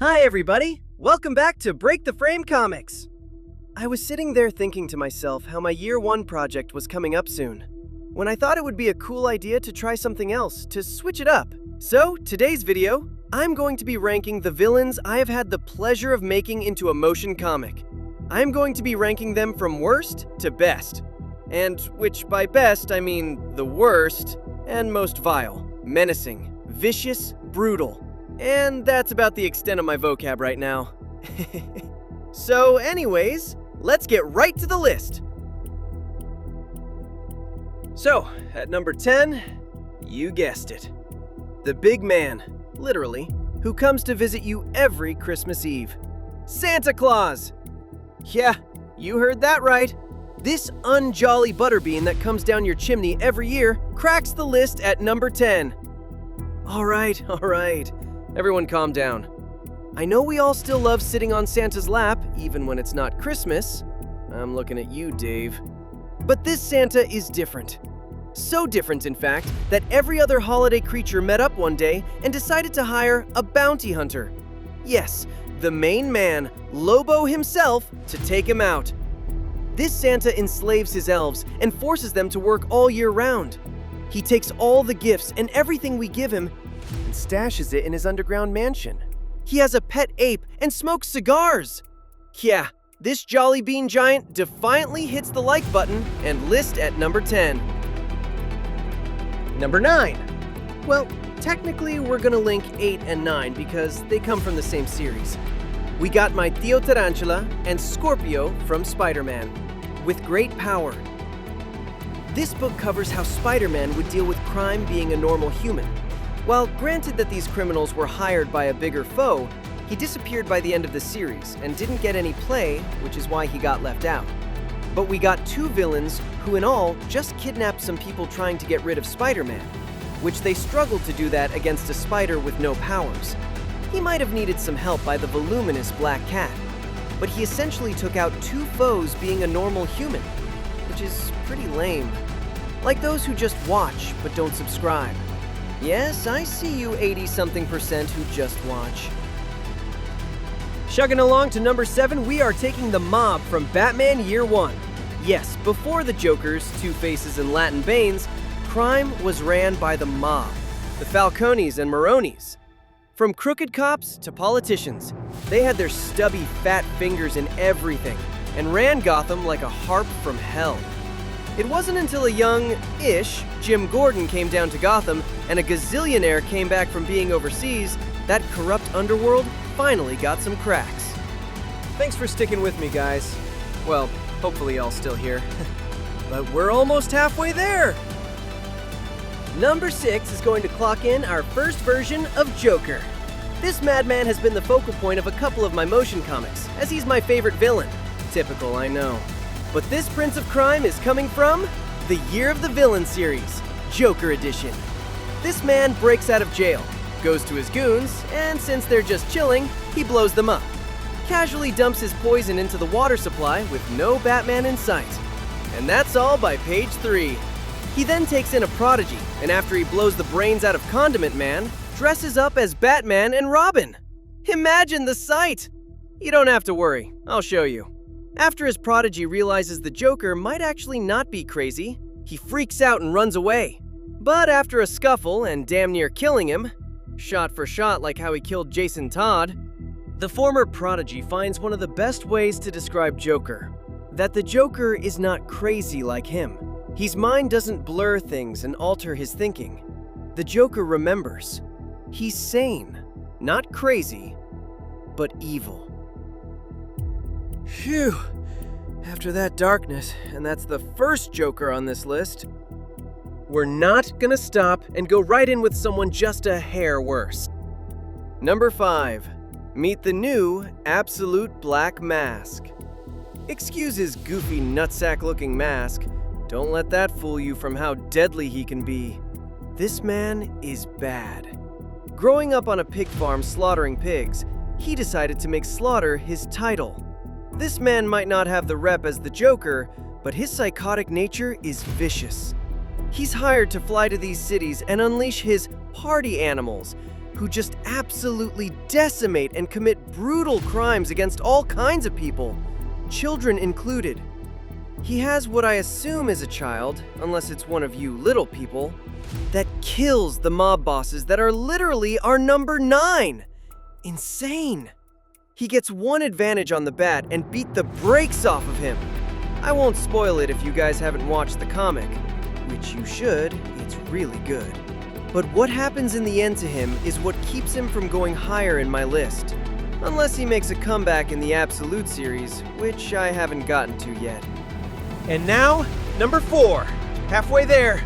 Hi everybody! Welcome back to Break the Frame Comics! I was sitting there thinking to myself how my year 1 project was coming up soon, when I thought it would be a cool idea to try something else, to switch it up. So, today's video, I'm going to be ranking the villains I have had the pleasure of making into a motion comic. I'm going to be ranking them from worst to best. And which by best, I mean the worst and most vile, menacing, vicious, brutal. And that's about the extent of my vocab right now. So anyways, let's get right to the list. So, at number 10, you guessed it. The big man, literally, who comes to visit you every Christmas Eve. Santa Claus! Yeah, you heard that right. This unjolly butterbean that comes down your chimney every year cracks the list at number 10. All right. Everyone calm down. I know we all still love sitting on Santa's lap, even when it's not Christmas. I'm looking at you, Dave. But this Santa is different. So different, in fact, that every other holiday creature met up one day and decided to hire a bounty hunter. Yes, the main man, Lobo himself, to take him out. This Santa enslaves his elves and forces them to work all year round. He takes all the gifts and everything we give him and stashes it in his underground mansion. He has a pet ape and smokes cigars. Yeah, this jolly bean giant defiantly hits the like button and list at number 10. Number 9. Well, technically we're gonna link 8 and 9 because they come from the same series. We got my Tío Tarantula and Scorpio from Spider-Man, with great power. This book covers how Spider-Man would deal with crime being a normal human. While granted that these criminals were hired by a bigger foe, he disappeared by the end of the series and didn't get any play, which is why he got left out. But we got 2 villains who in all just kidnapped some people trying to get rid of Spider-Man, which they struggled to do that against a spider with no powers. He might have needed some help by the voluminous Black Cat, but he essentially took out 2 foes being a normal human, which is pretty lame. Like those who just watch but don't subscribe. Yes, I see you 80-something% who just watch. Chugging along to number 7, we are taking the Mob from Batman Year 1. Yes, before the Jokers, Two-Faces, and Latin Banes, crime was ran by the Mob, the Falcones and Maronis. From crooked cops to politicians, they had their stubby, fat fingers in everything and ran Gotham like a harp from hell. It wasn't until a young-ish Jim Gordon came down to Gotham and a gazillionaire came back from being overseas that corrupt underworld finally got some cracks. Thanks for sticking with me, guys. Well, hopefully y'all still here. But we're almost halfway there! Number 6 is going to clock in our first version of Joker. This madman has been the focal point of a couple of my motion comics, as he's my favorite villain. Typical, I know. But this Prince of Crime is coming from the Year of the Villain series, Joker Edition. This man breaks out of jail, goes to his goons, and since they're just chilling, he blows them up. Casually dumps his poison into the water supply with no Batman in sight. And that's all by page 3. He then takes in a prodigy, and after he blows the brains out of Condiment Man, dresses up as Batman and Robin. Imagine the sight! You don't have to worry, I'll show you. After his prodigy realizes the Joker might actually not be crazy, he freaks out and runs away. But after a scuffle and damn near killing him, shot for shot like how he killed Jason Todd, the former prodigy finds one of the best ways to describe Joker. That the Joker is not crazy like him. His mind doesn't blur things and alter his thinking. The Joker remembers. He's sane, not crazy, but evil. Phew, after that darkness, and that's the first Joker on this list, we're not gonna stop and go right in with someone just a hair worse. Number 5, meet the new Absolute Black Mask. Excuse his goofy nutsack-looking mask. Don't let that fool you from how deadly he can be. This man is bad. Growing up on a pig farm slaughtering pigs, he decided to make slaughter his title. This man might not have the rep as the Joker, but his psychotic nature is vicious. He's hired to fly to these cities and unleash his party animals, who just absolutely decimate and commit brutal crimes against all kinds of people, children included. He has what I assume is a child, unless it's one of you little people, that kills the mob bosses that are literally our number 9. Insane. He gets one advantage on the bat and beat the brakes off of him. I won't spoil it if you guys haven't watched the comic, which you should, it's really good. But what happens in the end to him is what keeps him from going higher in my list. Unless he makes a comeback in the Absolute series, which I haven't gotten to yet. And now, number 4. Halfway there.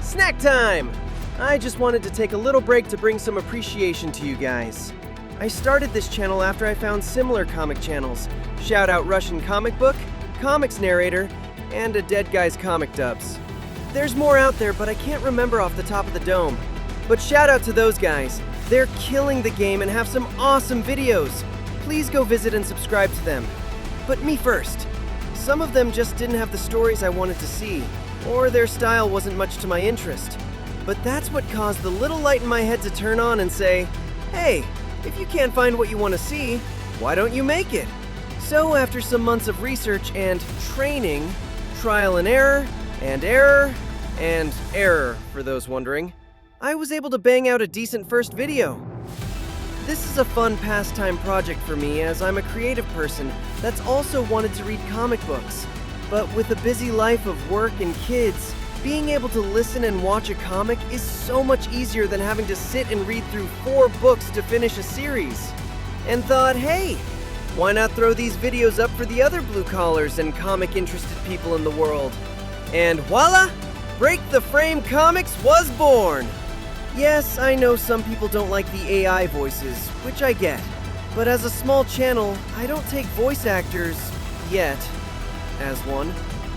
Snack time! I just wanted to take a little break to bring some appreciation to you guys. I started this channel after I found similar comic channels. Shout out Russian Comic Book, Comics Narrator, and a Dead Guy's Comic Dubs. There's more out there, but I can't remember off the top of the dome. But shout out to those guys. They're killing the game and have some awesome videos. Please go visit and subscribe to them. But me first. Some of them just didn't have the stories I wanted to see, or their style wasn't much to my interest. But that's what caused the little light in my head to turn on and say, hey, if you can't find what you want to see, why don't you make it? So after some months of research and training, trial and error, and error, for those wondering, I was able to bang out a decent first video. This is a fun pastime project for me, as I'm a creative person that's also wanted to read comic books. But with a busy life of work and kids, being able to listen and watch a comic is so much easier than having to sit and read through 4 books to finish a series. And thought, hey, why not throw these videos up for the other blue collars and comic-interested people in the world? And voila! Break the Frame Comics was born! Yes, I know some people don't like the AI voices, which I get. But as a small channel, I don't take voice actors, yet, as one.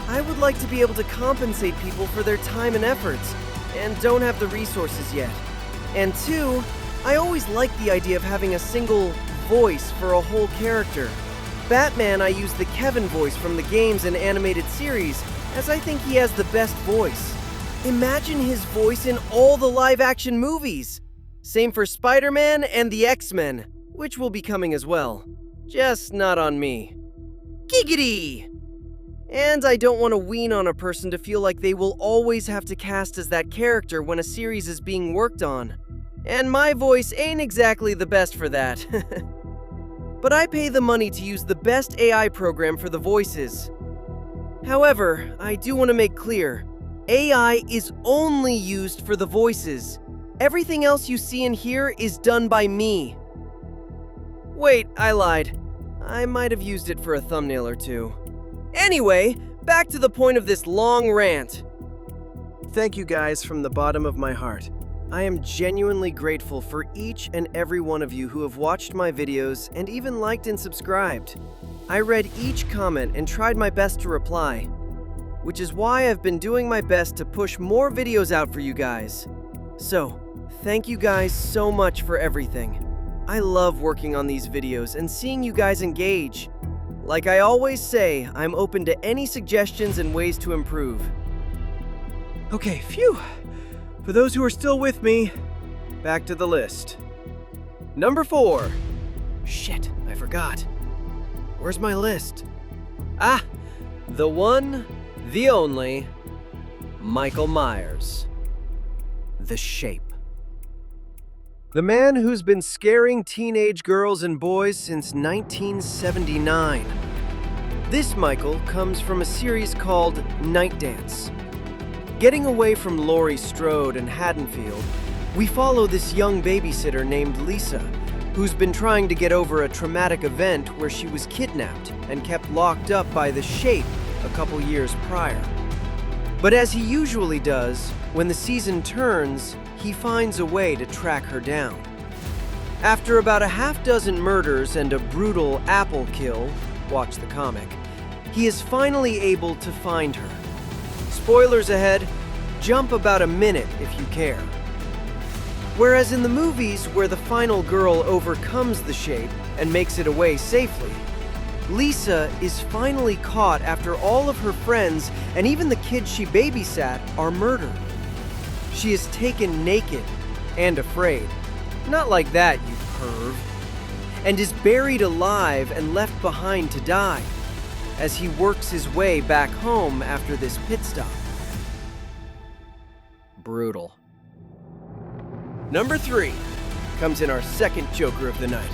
I would like to be able to compensate people for their time and efforts, and don't have the resources yet. And 2, I always liked the idea of having a single voice for a whole character. Batman, I use the Kevin voice from the games and animated series, as I think he has the best voice. Imagine his voice in all the live-action movies! Same for Spider-Man and the X-Men, which will be coming as well. Just not on me. Giggity! And I don't want to wean on a person to feel like they will always have to cast as that character when a series is being worked on. And my voice ain't exactly the best for that. But I pay the money to use the best AI program for the voices. However, I do want to make clear, AI is only used for the voices. Everything else you see and hear is done by me. Wait, I lied. I might have used it for a thumbnail or two. Anyway, back to the point of this long rant. Thank you guys from the bottom of my heart. I am genuinely grateful for each and every one of you who have watched my videos and even liked and subscribed. I read each comment and tried my best to reply, which is why I've been doing my best to push more videos out for you guys. So, thank you guys so much for everything. I love working on these videos and seeing you guys engage. Like I always say, I'm open to any suggestions and ways to improve. Okay, phew. For those who are still with me, back to the list. Number 4. Shit, I forgot. Where's my list? Ah, the one, the only, Michael Myers. The Shape. The man who's been scaring teenage girls and boys since 1979. This Michael comes from a series called Night Dance. Getting away from Laurie Strode and Haddonfield, we follow this young babysitter named Lisa, who's been trying to get over a traumatic event where she was kidnapped and kept locked up by the Shape a couple years prior. But as he usually does, when the season turns, he finds a way to track her down. After about a half-dozen murders and a brutal apple kill, watch the comic, he is finally able to find her. Spoilers ahead, jump about a minute if you care. Whereas in the movies where the final girl overcomes the Shape and makes it away safely, Lisa is finally caught after all of her friends and even the kids she babysat are murdered. She is taken naked and afraid, Not like that, you perv. And is buried alive and left behind to die as he works his way back home after this pit stop. Brutal. Number 3 comes in our second Joker of the night,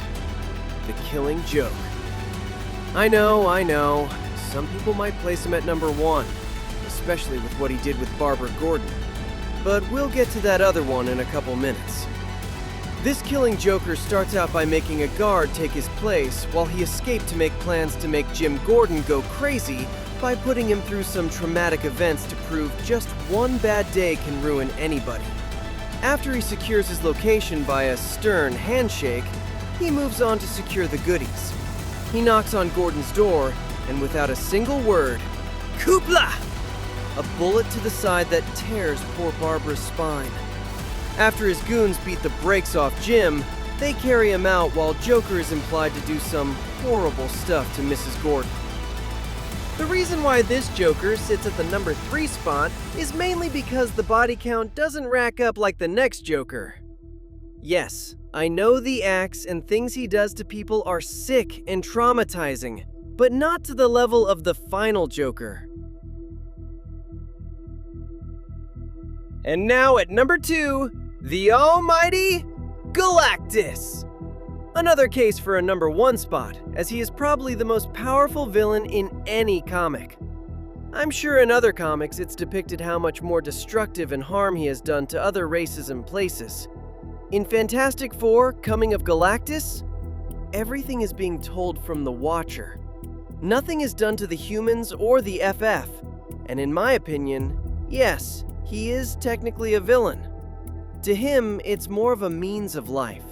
the Killing Joke. I know, some people might place him at number 1, especially with what he did with Barbara Gordon, but we'll get to that other one in a couple minutes. This Killing Joker starts out by making a guard take his place while he escaped to make plans to make Jim Gordon go crazy by putting him through some traumatic events to prove just one bad day can ruin anybody. After he secures his location by a stern handshake, he moves on to secure the goodies. He knocks on Gordon's door, and without a single word, Koopla! A bullet to the side that tears poor Barbara's spine. After his goons beat the brakes off Jim, they carry him out while Joker is implied to do some horrible stuff to Mrs. Gordon. The reason why this Joker sits at the number 3 spot is mainly because the body count doesn't rack up like the next Joker. Yes, I know the acts and things he does to people are sick and traumatizing, but not to the level of the final Joker. And now at number 2, the almighty Galactus. Another case for a number 1 spot, as he is probably the most powerful villain in any comic. I'm sure in other comics it's depicted how much more destructive and harm he has done to other races and places. In Fantastic Four, Coming of Galactus, everything is being told from the Watcher. Nothing is done to the humans or the FF, and in my opinion, yes, he is technically a villain. To him, it's more of a means of life,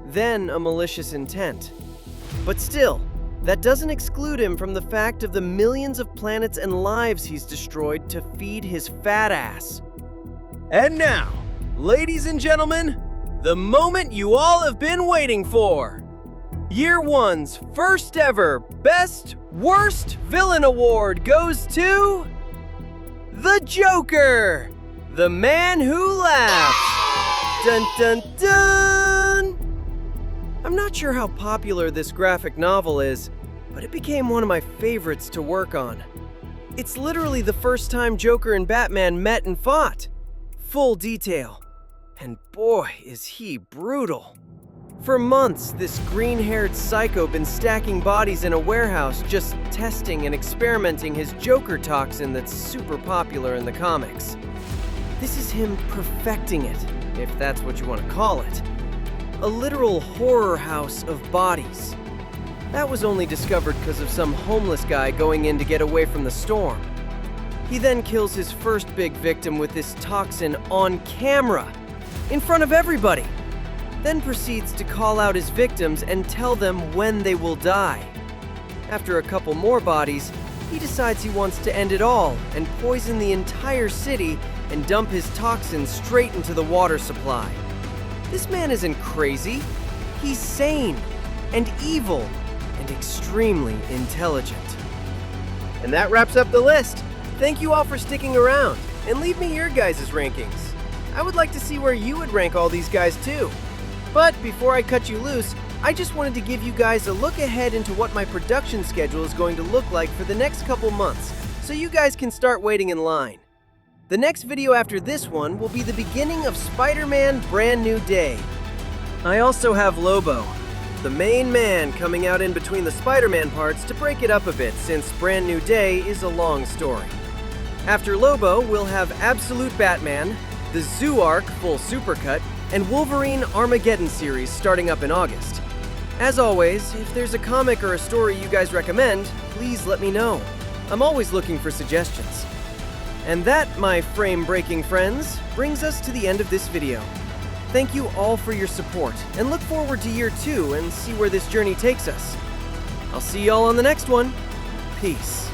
than a malicious intent. But still, that doesn't exclude him from the fact of the millions of planets and lives he's destroyed to feed his fat ass. And now, ladies and gentlemen, the moment you all have been waiting for. Year 1's first ever Best Worst Villain Award goes to the Joker, the man who laughs. Dun dun dun! I'm not sure how popular this graphic novel is, but it became one of my favorites to work on. It's literally the first time Joker and Batman met and fought. Full detail. And boy, is he brutal. For months, this green-haired psycho been stacking bodies in a warehouse just testing and experimenting his Joker toxin that's super popular in the comics. This is him perfecting it, if that's what you want to call it. A literal horror house of bodies. That was only discovered because of some homeless guy going in to get away from the storm. He then kills his first big victim with this toxin on camera, in front of everybody. Then proceeds to call out his victims and tell them when they will die. After a couple more bodies, he decides he wants to end it all and poison the entire city and dump his toxin straight into the water supply. This man isn't crazy. He's sane and evil and extremely intelligent. And that wraps up the list. Thank you all for sticking around, and leave me your guys' rankings. I would like to see where you would rank all these guys too. But before I cut you loose, I just wanted to give you guys a look ahead into what my production schedule is going to look like for the next couple months, so you guys can start waiting in line. The next video after this one will be the beginning of Spider-Man Brand New Day. I also have Lobo, the main man, coming out in between the Spider-Man parts to break it up a bit, since Brand New Day is a long story. After Lobo, we'll have Absolute Batman, the Zoo Arc full supercut, and Wolverine Armageddon series starting up in August. As always, if there's a comic or a story you guys recommend, please let me know. I'm always looking for suggestions. And that, my frame-breaking friends, brings us to the end of this video. Thank you all for your support, and look forward to year 2 and see where this journey takes us. I'll see y'all on the next one. Peace.